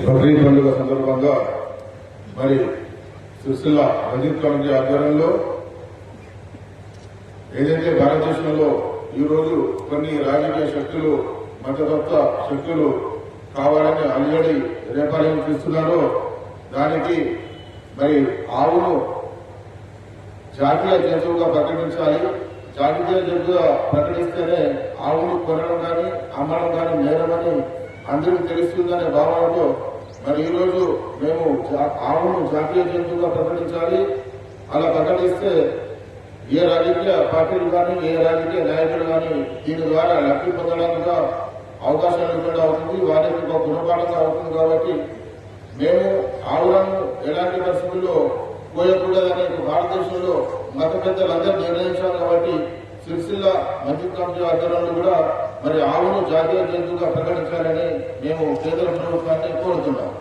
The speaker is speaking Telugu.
బక్రీద్ పండుగ సందర్భంగా మరి సిరిసిల్ల రంజిత్ కమిటీ ఆధ్వర్యంలో ఏదైతే భారతదేశంలో ఈరోజు కొన్ని రాజకీయ శక్తులు మతతత్వ శక్తులు కావాలని అల్లుడి రేపాలను తీస్తున్నారో దానికి మరి ఆవును జాతీయ జంతువుగా ప్రకటించాలి. జాతీయ జంతువుగా ప్రకటిస్తేనే ఆవును కొనడం కానీ అమ్మడం కానీ నేరమని అందరికీ తెలుస్తుందనే భావనతో మరి ఈరోజు మేము ఆవును జాతీయ జంతువుగా ప్రకటించాలి. అలా ప్రకటిస్తే ఏ రాజకీయ పార్టీలు కానీ ఏ రాజకీయ నాయకులు కానీ దీని ద్వారా లబ్ధి పొందడానికి అవకాశం లేకుండా అవుతుంది, వారికి ఒక గుణపాఠంగా అవుతుంది. కాబట్టి మేము ఆవులను ఎలాంటి పరిస్థితుల్లో కోయకూడదని భారతదేశంలో మత పెద్దలందరూ నిర్ణయించారు. కాబట్టి సిరిసిల్ల రంజిత్ కమిటీ ఆధ్వర్యంలో కూడా మరి ఆవును జాతీయ జంతువుగా ప్రకటించాలని మేము కేంద్ర ప్రభుత్వాన్ని కోరుతున్నాం.